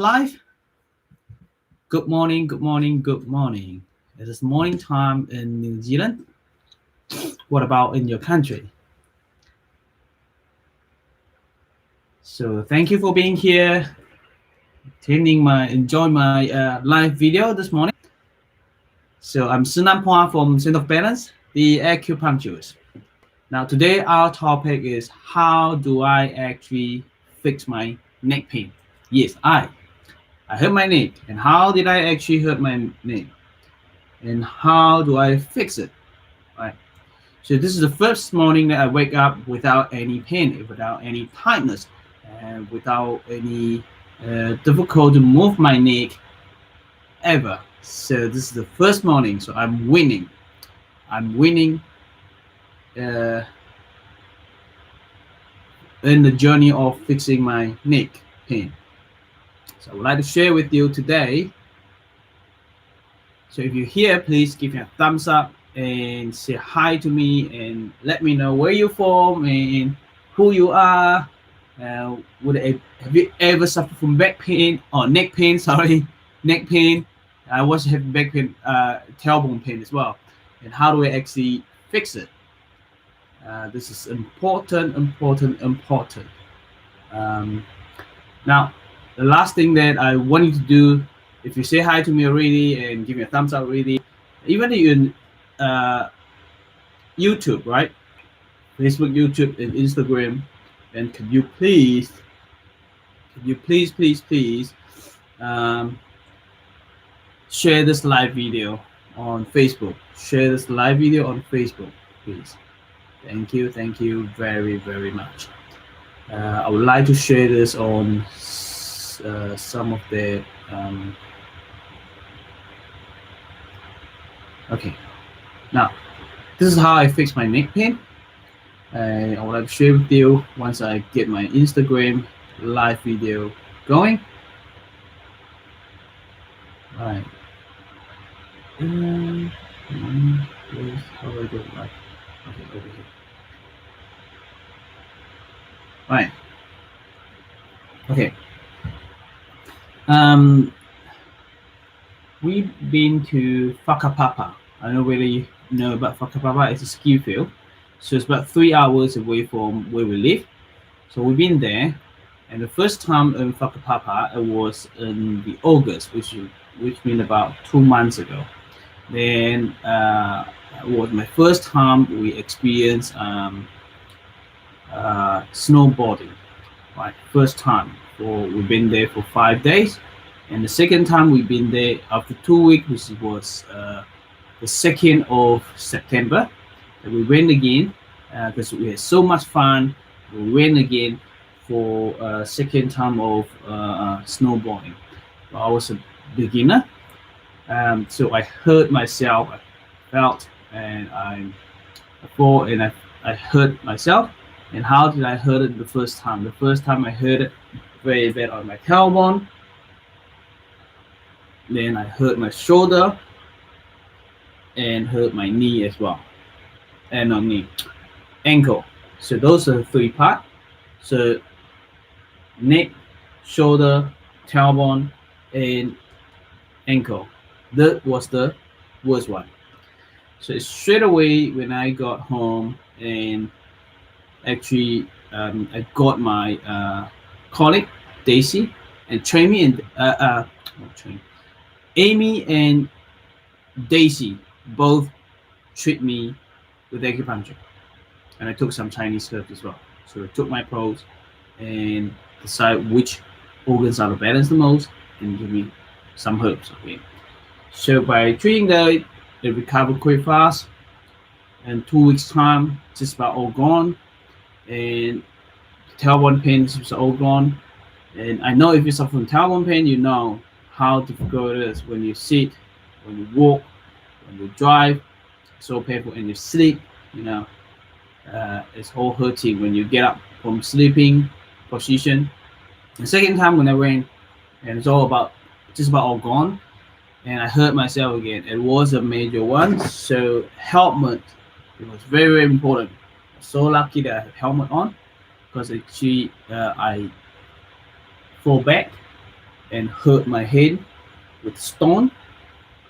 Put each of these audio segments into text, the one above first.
Live. Good morning, good morning, good morning. It is morning time in New Zealand. What about in your country? So thank you for being here, enjoy my live video this morning. So I'm Sunan Pua from Center of Balance, the acupuncturist. Now today our topic is how do I actually fix my neck pain? Yes, I hurt my neck. And how did I actually hurt my neck? And how do I fix it? Right. So this is the first morning that I wake up without any pain, without any tightness, and without any difficult to move my neck ever. So this is the first morning. So I'm winning. I'm winning in the journey of fixing my neck pain. So I would like to share with you today. So if you're here, please give me a thumbs up and say hi to me and let me know where you're from and who you are. Have you ever suffered from back pain or neck pain? Sorry, neck pain. I was having back pain, tailbone pain as well. And how do I actually fix it? This is important. Now, the last thing that I want you to do, if you say hi to me already and give me a thumbs up already, even in YouTube, right? Facebook, YouTube, and Instagram, and can you please share this live video on Facebook. Share this live video on Facebook, please. Thank you very much. I would like to share this on some of the okay. Now this is how I fix my neck pain. I would like to share with you once I get my Instagram live video going. Right. How do I go live? Okay, over here. Right. Okay. We've been to Whakapapa. I don't know whether you know about Whakapapa. It's a ski field. So it's about 3 hours away from where we live. So we've been there. And the first time in Whakapapa, it was in the August, which means about 2 months ago. Then it was my first time we experienced snowboarding. Right, first time. We've been there for 5 days. And the second time we've been there after 2 weeks, which was the 2nd of September. And we went again because we had so much fun. We went again for second time of snowboarding. I was a beginner, so I hurt myself. I felt and I hurt myself. And how did I hurt it the first time? The first time I hurt it very bad on my tailbone. Then I hurt my shoulder and hurt my knee as well. And not knee, ankle. So those are the 3 parts. So neck, shoulder, tailbone, and ankle. That was the worst one. So straight away when I got home and actually I got my colleague Daisy and Amy and Daisy both treat me with acupuncture, and I took some Chinese herbs as well. So I took my probes and decide which organs are the balance the most and give me some herbs. Okay. So by treating that, it recovered quite fast. And 2 weeks time, just about all gone. And tailbone pain is all gone. And I know if you suffer from tailbone pain, you know how difficult it is when you sit, when you walk, when you drive. It's so painful, and you sleep. You know, it's all hurting when you get up from sleeping position. The second time when I went, and it's just about all gone, and I hurt myself again. It was a major one. So helmet, it was very important. So lucky that I had helmet on, because actually I fall back and hurt my head with stone,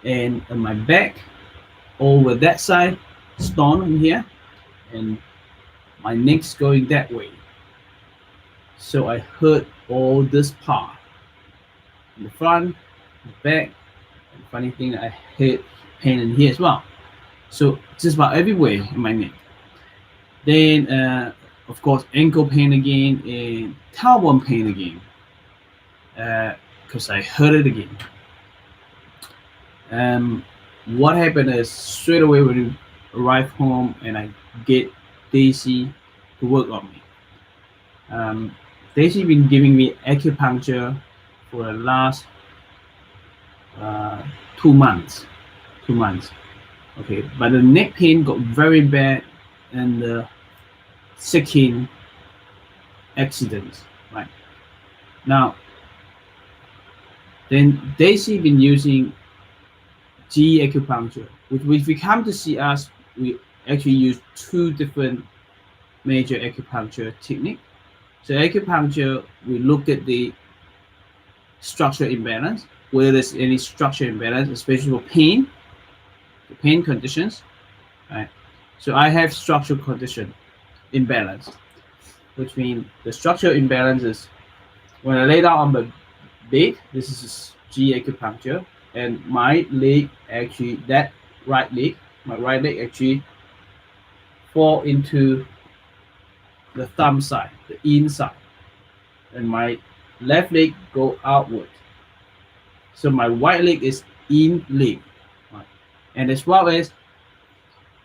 and on my back over that side, stone in here, and my neck's going that way. So I hurt all this part, in the front, the back, and funny thing, I hit pain in here as well. So just about everywhere in my neck. Then, of course, ankle pain again and tailbone pain again, because I hurt it again. What happened is straight away when we arrive home and I get Daisy to work on me. Daisy been giving me acupuncture for the last 2 months. 2 months. Okay, but the neck pain got very bad and the second accident, right? Now, then Daisy been using GE acupuncture. If you come to see us, we actually use 2 different major acupuncture techniques. So acupuncture, we look at the structural imbalance, whether there's any structural imbalance, especially for pain, the pain conditions, right? So I have structural condition imbalance, which means the structural imbalance is when I lay down on the bed, this is GE acupuncture, and my leg actually, that right leg, my right leg actually fall into the thumb side, the inside, and my left leg go outward. So my right leg is in leg, right? And as well as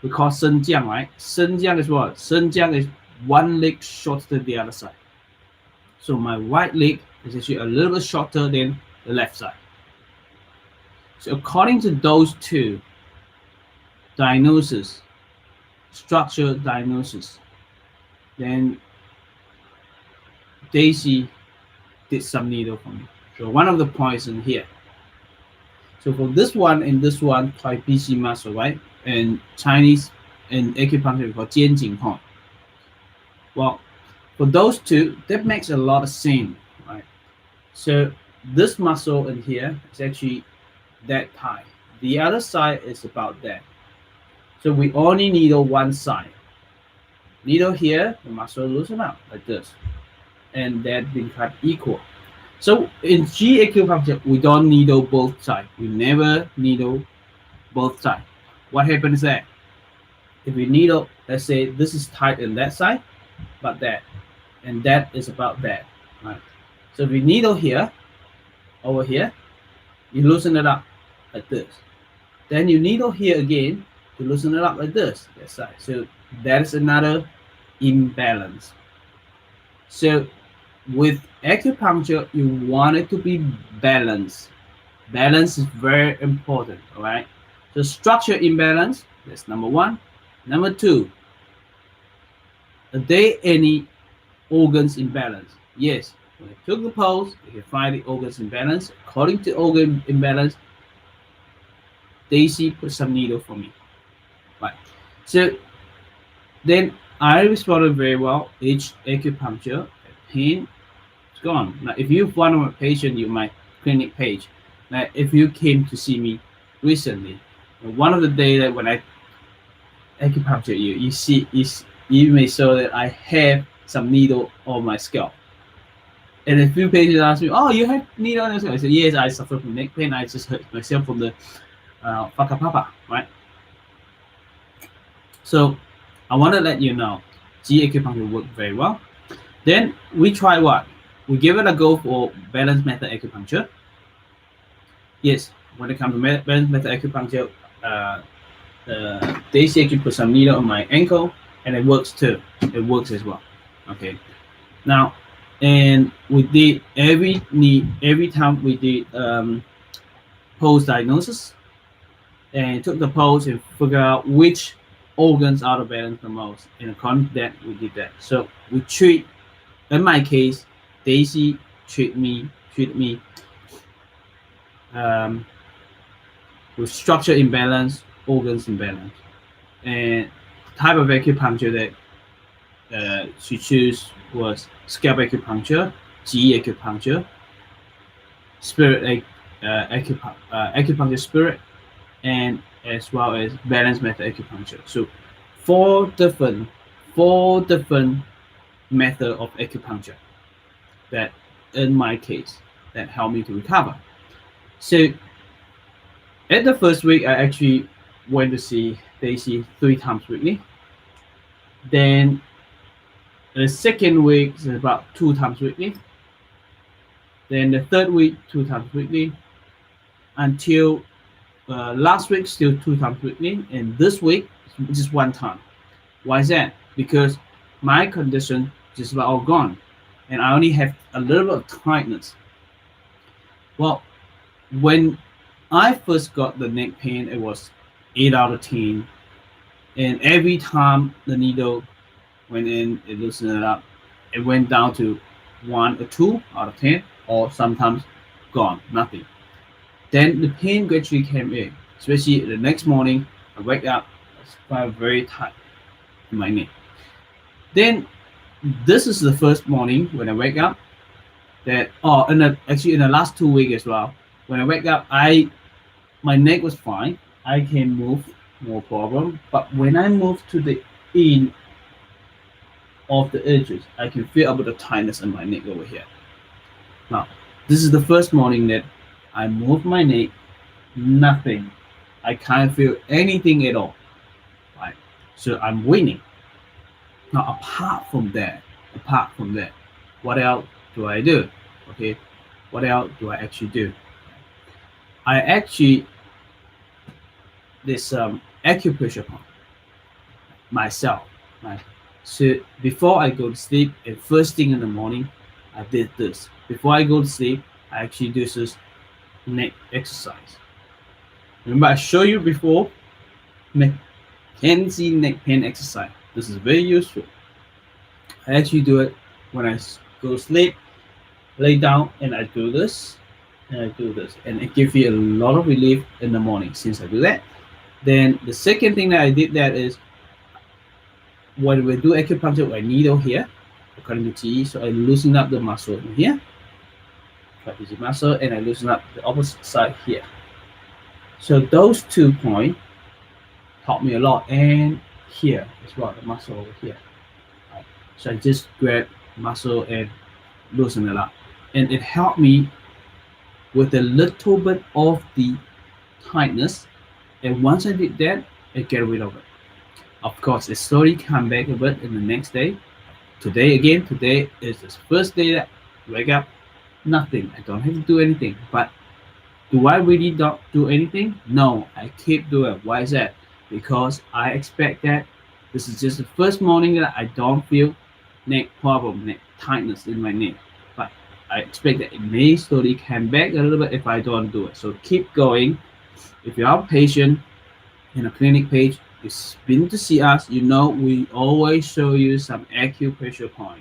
we call senjiang, right? Senjiang is what? Senjiang is one leg shorter than the other side. So my right leg is actually a little bit shorter than the left side. So according to those 2 diagnoses, structural diagnosis, then Daisy did some needle for me. So one of the points in here. So for this one and this one, called BC muscle, right? And Chinese and acupuncture we call 肩颈 point. Well, for those 2, that makes a lot of sense, right? So this muscle in here is actually that tight. The other side is about that. So we only needle one side. Needle here, the muscle loosen up like this, and that been cut equal. So in G acupuncture, we don't needle both sides. We never needle both sides. What happens is that if we needle, let's say this is tight in that side, but that, and that is about that, right? So if we needle here, over here, you loosen it up like this. Then you needle here again to loosen it up like this, that side. So that is another imbalance. So with acupuncture, you want it to be balanced. Balance is very important, all right? So structure imbalance, that's number 1. Number 2, are there any organs imbalance? Yes, when I took the pulse, you can find the organs imbalance. According to organ imbalance, Daisy put some needle for me, right? So then I responded very well. Each acupuncture, pain is gone. Now, if you're one of my patients, you my clinic page. Now, if you came to see me recently, one of the days that when I acupuncture you, you may saw that I have some needle on my scalp. And a few patients ask me, "Oh, you have needle on your scalp?" I said, "Yes, I suffer from neck pain. I just hurt myself from the whakapapa," right? So I want to let you know, G acupuncture worked very well. Then we try what? We give it a go for balance method acupuncture. Yes, when it comes to balance method acupuncture, Daisy actually put some needle on my ankle, and it works too. It works as well. Okay. Now, and we did every time we did pulse diagnosis, and took the pulse and figure out which organs out of balance the most, and according to that we did that. So we treat, in my case, Daisy treated me with structure imbalance, organs imbalance, and type of acupuncture that she chose was scalp acupuncture, GE acupuncture, spirit acupuncture spirit, and as well as balance method acupuncture. So four different method of acupuncture that in my case that helped me to recover. So at the first week, I actually went to see Daisy 3 times weekly. Then the second week is about 2 times weekly. Then the third week, 2 times weekly. Until last week, still 2 times weekly. And this week, just 1 time. Why is that? Because my condition just about all gone. And I only have a little bit of tightness. Well, when I first got the neck pain, it was 8 out of 10. And every time the needle went in, it loosened it up. It went down to 1 or 2 out of 10, or sometimes gone, nothing. Then the pain gradually came in, especially the next morning. I wake up, I felt very tight in my neck. Then this is the first morning when I wake up that, actually in the last 2 weeks as well, when I wake up, my neck was fine. I can move, no problem. But when I move to the end of the edges, I can feel a bit of tightness in my neck over here. Now, this is the first morning that I move my neck, nothing. I can't feel anything at all. Right? So I'm winning. Now, apart from that, what else do I do? Okay, what else do I actually do? I actually this acupressure point myself. Right? So before I go to sleep, and first thing in the morning, I did this. Before I go to sleep, I actually do this neck exercise. Remember, I showed you before Mackenzie neck pain exercise. This is very useful. I actually do it when I go to sleep, lay down, and I do this, and it gives you a lot of relief in the morning since I do that. Then the second thing that I did that is when we do acupuncture with a needle here, according to TE, so I loosen up the muscle in here, trapezius muscle, and I loosen up the opposite side here. So those 2 points help me a lot, and here as well, the muscle over here. Right. So I just grab muscle and loosen it up, and it helped me with a little bit of the tightness. And once I did that, I get rid of it. Of course, it slowly come back a bit in the next day. Today is the first day that I wake up, nothing. I don't have to do anything. But do I really not do anything? No, I keep doing it. Why is that? Because I expect that this is just the first morning that I don't feel neck problem, neck tightness in my neck. But I expect that it may slowly come back a little bit if I don't do it. So keep going. If you are a patient in a clinic page, you've been to see us, you know we always show you some acupressure point.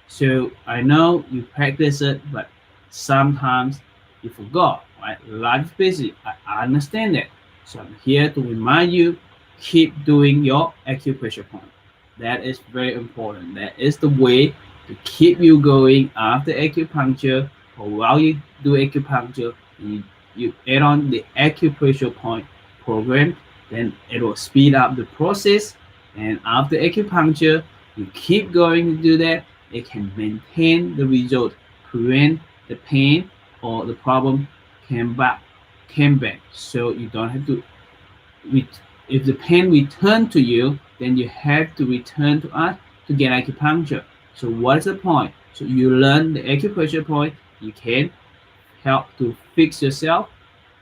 So I know you practice it, but sometimes you forgot, right? Life is busy. I understand that. So I'm here to remind you, keep doing your acupressure point. That is very important. That is the way to keep you going after acupuncture, or while you do acupuncture, you add on the acupressure point program, then it will speed up the process. And after acupuncture, you keep going to do that. It can maintain the result, prevent the pain or the problem came back. So you don't have to. If the pain return to you, then you have to return to us to get acupuncture. So what is the point? So you learn the acupressure point. You can help to fix yourself,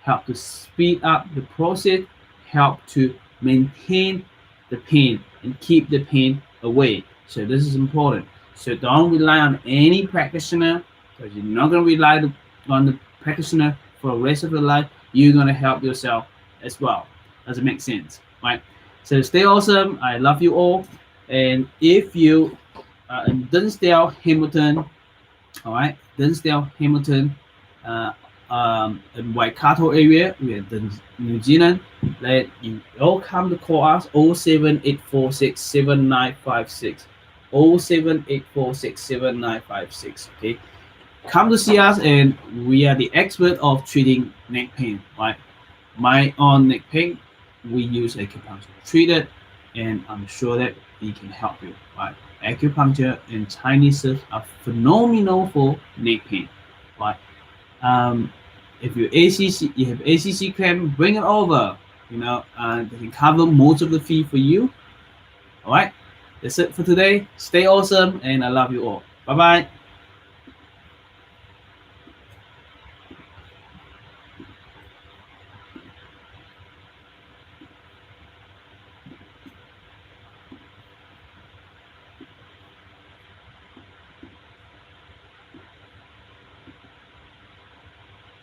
help to speed up the process, help to maintain the pain and keep the pain away. So this is important. So don't rely on any practitioner, because you're not going to rely on the practitioner for the rest of your life. You're going to help yourself as well. Does it make sense? Right? So stay awesome. I love you all. And if you are in Dinsdale, Hamilton, all right, Dinsdale, Hamilton, in Waikato area, we are in New Zealand, that you all come to call us 07846 7956. 07846 7956. Okay, come to see us, and we are the expert of treating neck pain. Right, my own neck pain, we use acupuncture to treat it, and I'm sure that we can help you. Right, acupuncture and Chinese herbs are phenomenal for neck pain. Right, if you have ACC cramp, bring it over. You know, and they can cover most of the fee for you. All right, that's it for today. Stay awesome, and I love you all. Bye bye.